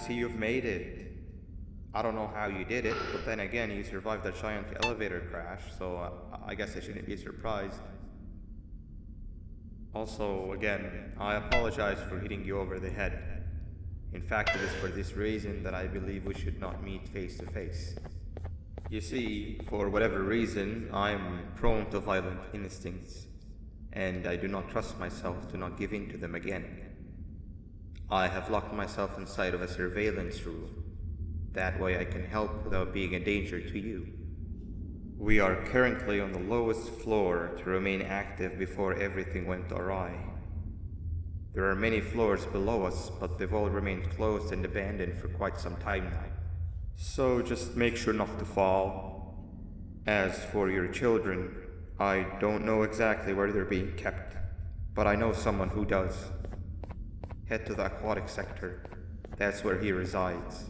see you've made it. I don't know how you did it, but then again, you survived a giant elevator crash, so I guess I shouldn't be surprised. Also, again, I apologize for hitting you over the head. In fact, it is for this reason that I believe we should not meet face to face. You see, for whatever reason, I am prone to violent instincts, and I do not trust myself to not give in to them again. I have locked myself inside of a surveillance room. That way I can help without being a danger to you. We are currently on the lowest floor to remain active before everything went awry. There are many floors below us, but they've all remained closed and abandoned for quite some time now. So just make sure not to fall. As for your children, I don't know exactly where they're being kept, but I know someone who does. Head to the aquatic sector. That's where he resides.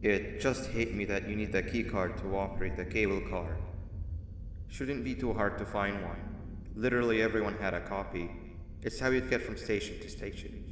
It just hit me that you need the keycard to operate the cable car. Shouldn't be too hard to find one. Literally everyone had a copy. It's how you'd get from station to station.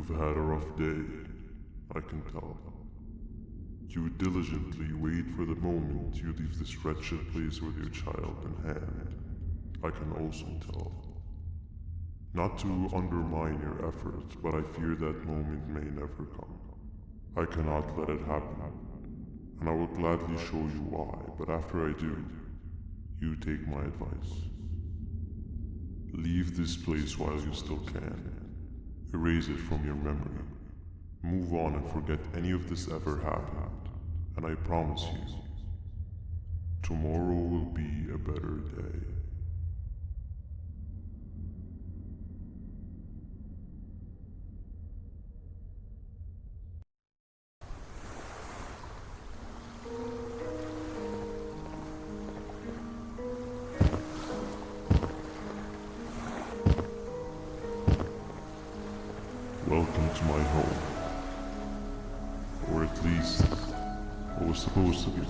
You've had a rough day, I can tell. You diligently wait for the moment you leave this wretched place with your child in hand. I can also tell. Not to undermine your efforts, but I fear that moment may never come. I cannot let it happen, and I will gladly show you why, but after I do, you take my advice. Leave this place while you still can. Erase it from your memory. Move on and forget any of this ever happened, and I promise you, tomorrow will be a better day. Welcome to my home. Or at least, what was supposed to be.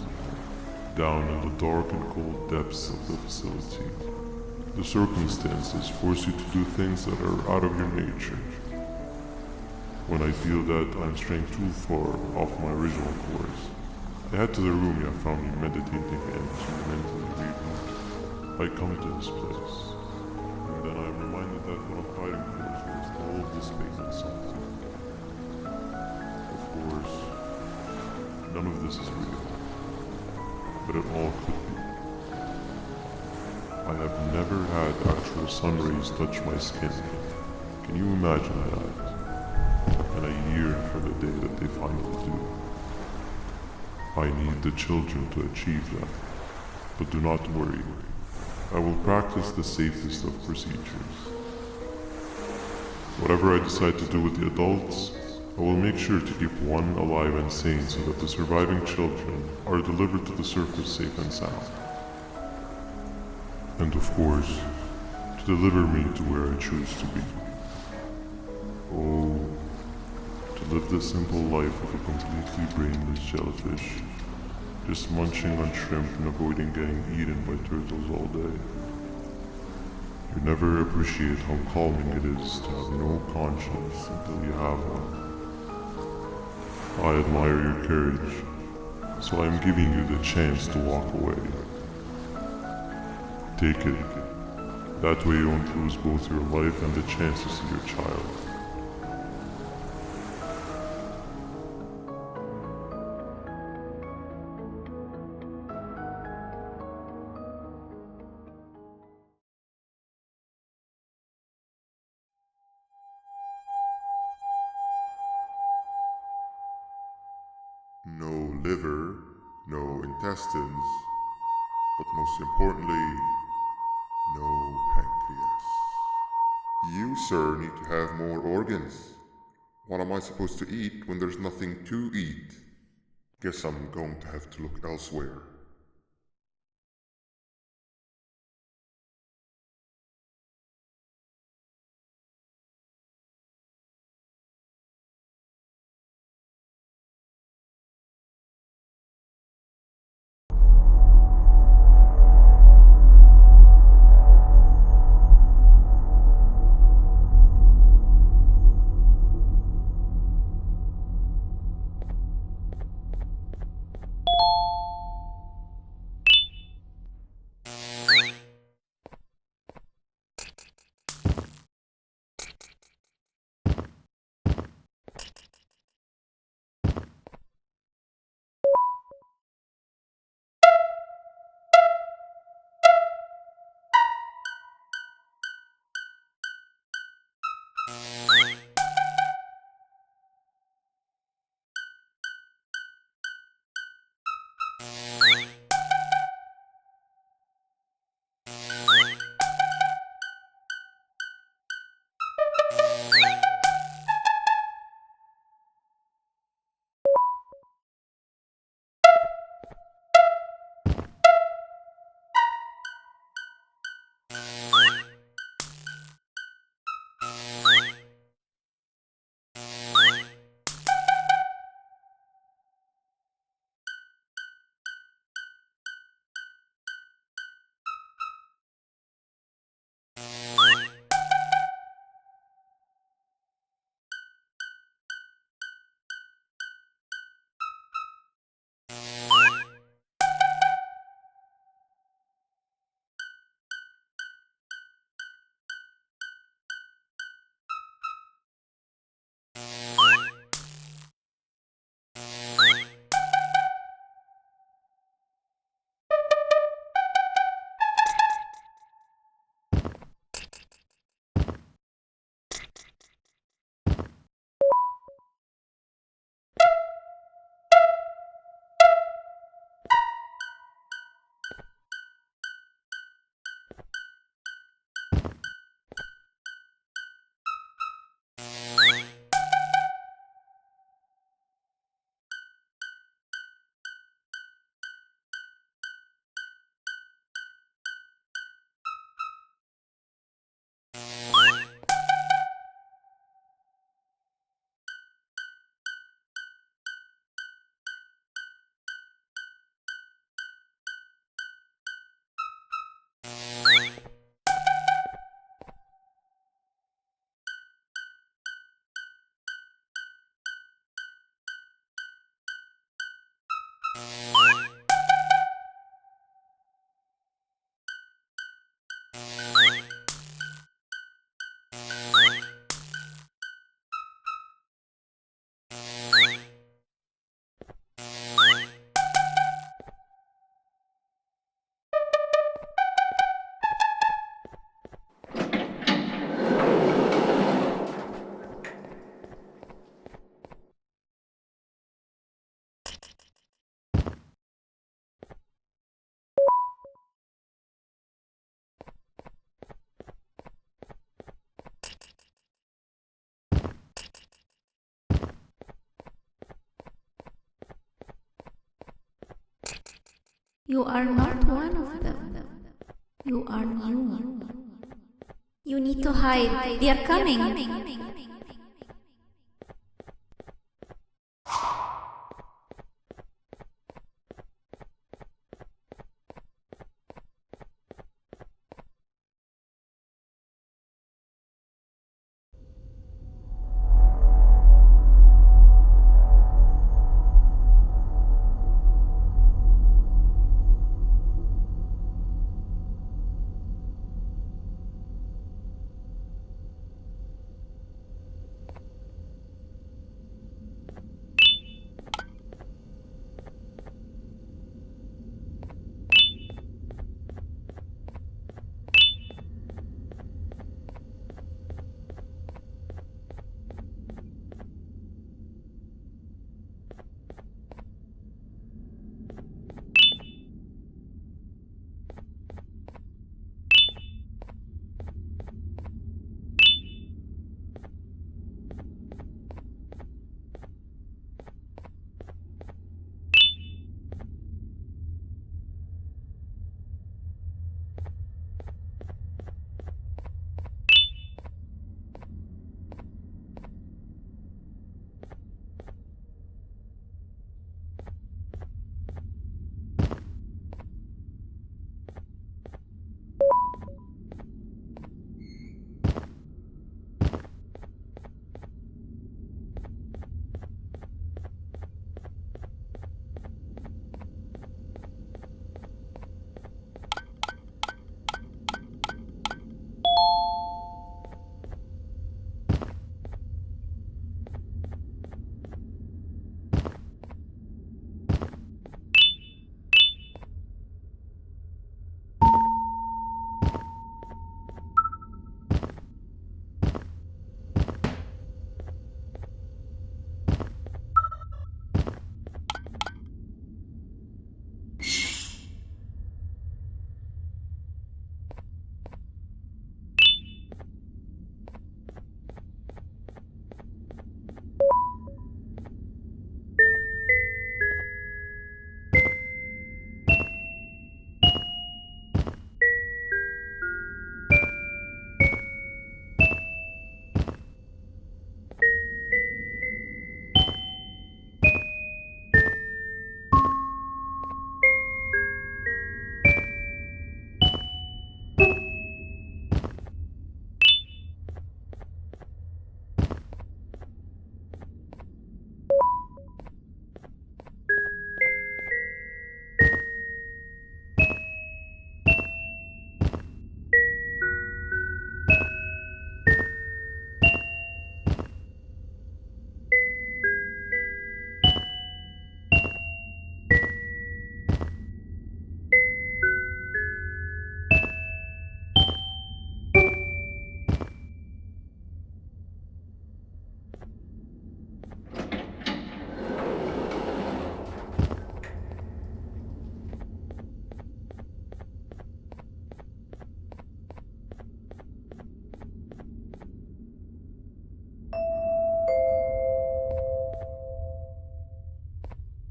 Down in the dark and cold depths of the facility. The circumstances force you to do things that are out of your nature. When I feel that I'm straying too far off my original course, I head to the room you found me meditating in to mentally reboot. I come to this place, and then I am reminded that what I'm fighting for is worth all of this pain and suffering. Of course, none of this is real, but it all could be. I have never had actual sun rays touch my skin. Can you imagine that? And I yearn for the day that they finally do. I need the children to achieve that. But do not worry. I will practice the safest of procedures. Whatever I decide to do with the adults, I will make sure to keep one alive and sane so that the surviving children are delivered to the surface safe and sound. And of course, to deliver me to where I choose to be. Oh, to live the simple life of a completely brainless jellyfish, just munching on shrimp and avoiding getting eaten by turtles all day. You never appreciate how calming it is to have no conscience until you have one. I admire your courage, so I am giving you the chance to walk away. Take it. That way you won't lose both your life and the chance to see your child. No liver, no intestines, but most importantly, no pancreas. You, sir, need to have more organs. What am I supposed to eat when there's nothing to eat? Guess I'm going to have to look elsewhere. You are not one of them. You are new. You need to hide. They are coming.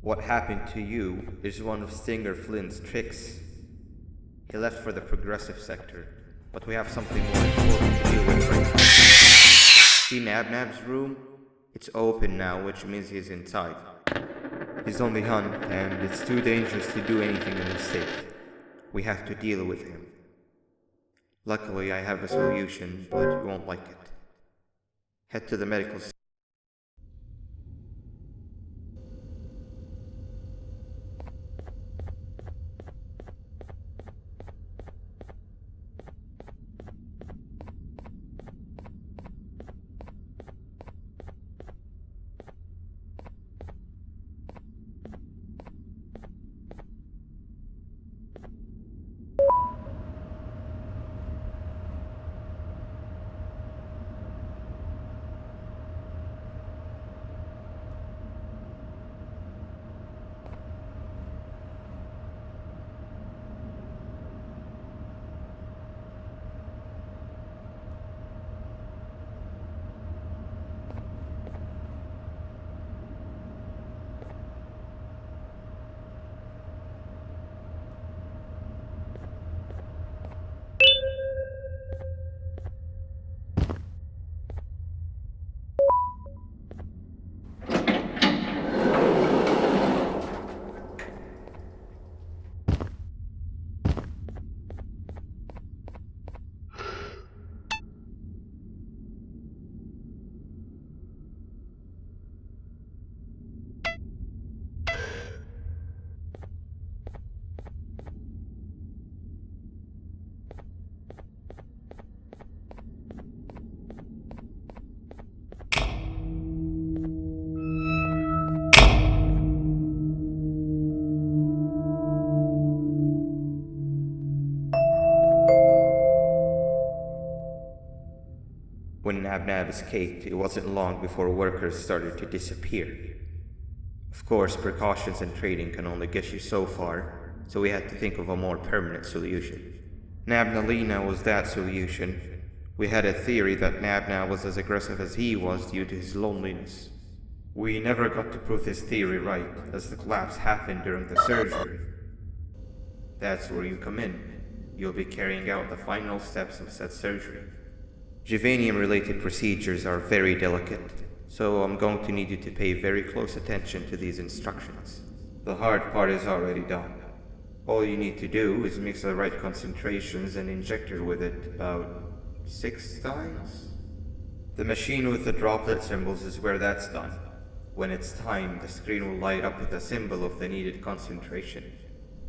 What happened to you is one of Stinger Flynn's tricks. He left for the progressive sector, but we have something more important to deal with right now. See Nabnab's room? It's open now, which means he's inside. He's on the hunt, and it's too dangerous to do anything in this state. We have to deal with him. Luckily, I have a solution, but you won't like it. Head to the medical center. when Nab escaped, it wasn't long before workers started to disappear. Of course, precautions and trading can only get you so far, so we had to think of a more permanent solution. Nabnalina was that solution. We had a theory that Nabna was as aggressive as he was due to his loneliness. We never got to prove this theory right, as the collapse happened during the surgery. That's where you come in. You'll be carrying out the final steps of said surgery. Juvenium-related procedures are very delicate, so I'm going to need you to pay very close attention to these instructions. The hard part is already done. All you need to do is mix the right concentrations and inject her with it about 6 times. The machine with the droplet symbols is where that's done. When it's time, the screen will light up with a symbol of the needed concentration.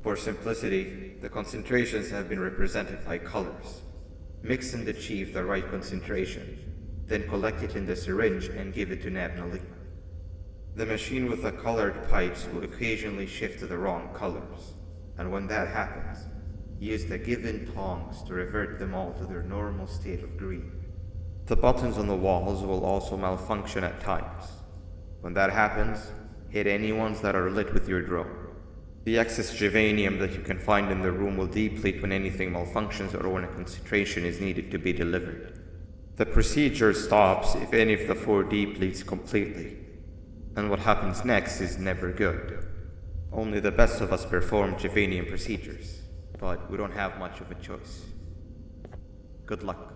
For simplicity, the concentrations have been represented by colors. Mix and achieve the right concentration, then collect it in the syringe and give it to Nabnali. The machine with the colored pipes will occasionally shift to the wrong colors, and when that happens, use the given tongs to revert them all to their normal state of green. The buttons on the walls will also malfunction at times. When that happens, hit any ones that are lit with your drone. The excess juvenium that you can find in the room will deplete when anything malfunctions or when a concentration is needed to be delivered. The procedure stops if any of the 4 depletes completely, and what happens next is never good. Only the best of us perform juvenium procedures, but we don't have much of a choice. Good luck.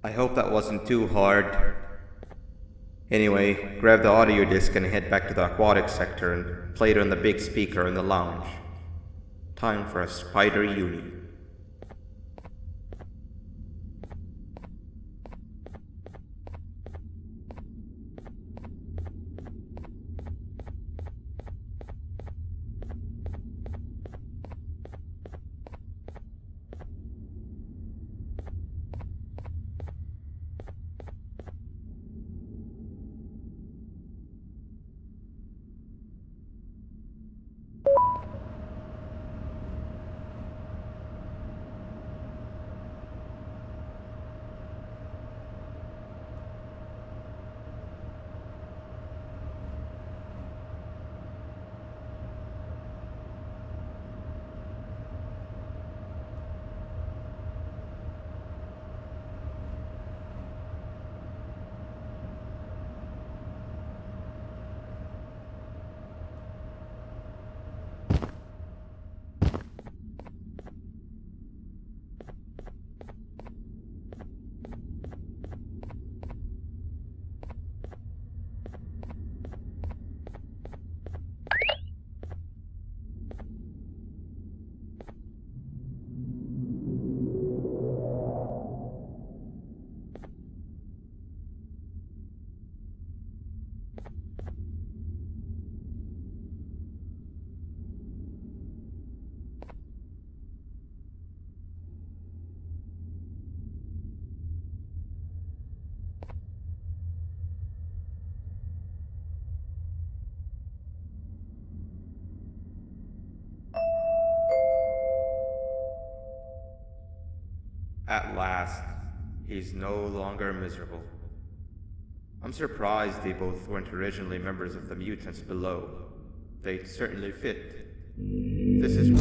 I hope that wasn't too hard. Anyway, grab the audio disc and head back to the aquatic sector and play it on the big speaker in the lounge. Time for a spider uni. At last, he's no longer miserable. I'm surprised they both weren't originally members of the mutants below. They'd certainly fit. This is...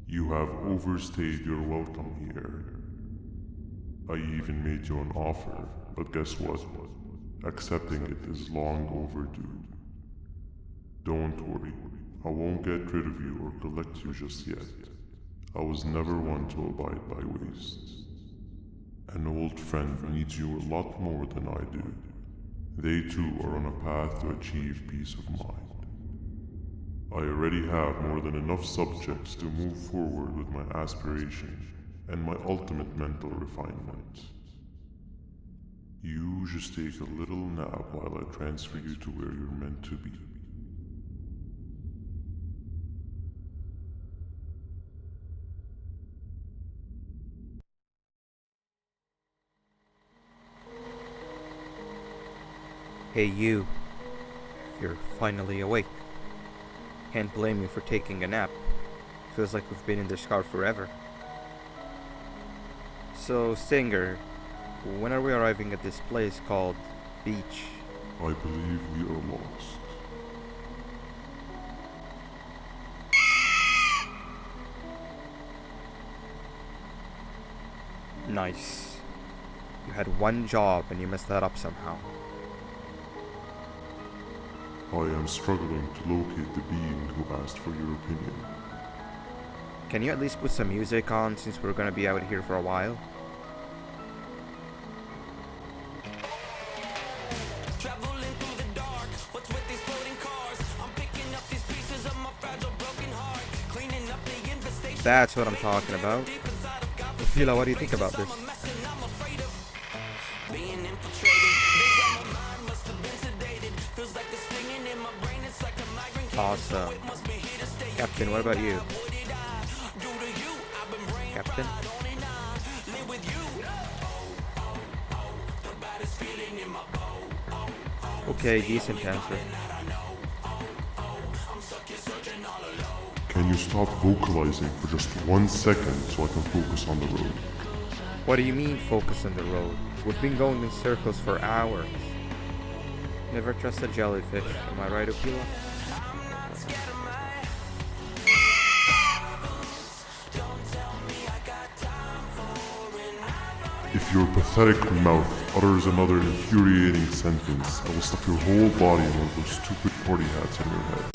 You have overstayed your welcome here. I even made you an offer, but guess what? Accepting it is long overdue. Don't worry, I won't get rid of you or collect you just yet. I was never one to abide by wastes. An old friend needs you a lot more than I do. They too are on a path to achieve peace of mind. I already have more than enough subjects to move forward with my aspiration and my ultimate mental refinement. You just take a little nap while I transfer you to where you're meant to be. Hey you. You're finally awake. Can't blame you for taking a nap. Feels like we've been in this car forever. So, Stinger, when are we arriving at this place called Beach? I believe we are lost. Nice. You had one job and you messed that up somehow. I am struggling to locate the being who asked for your opinion. Can you at least put some music on since we're gonna be out here for a while? That's what I'm talking about. Opila, what do you think about this? Awesome. Captain, what about you? Captain? Okay, decent answer. Can you stop vocalizing for just 1 second so I can focus on the road? What do you mean focus on the road? We've been going in circles for hours. Never trust a jellyfish, am I right, Opila? If your pathetic mouth utters another infuriating sentence, I will stuff your whole body in one of those stupid party hats on your head.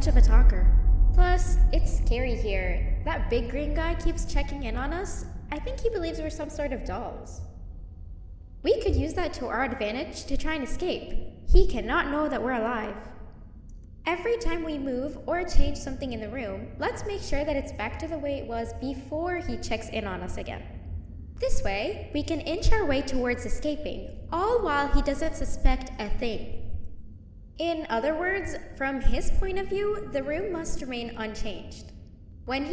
much of a talker. Plus, it's scary here. That big green guy keeps checking in on us. I think he believes we're some sort of dolls. We could use that to our advantage to try and escape. He cannot know that we're alive. Every time we move or change something in the room, let's make sure that it's back to the way it was before he checks in on us again. This way, we can inch our way towards escaping, all while he doesn't suspect a thing. In other words, from his point of view, the room must remain unchanged. When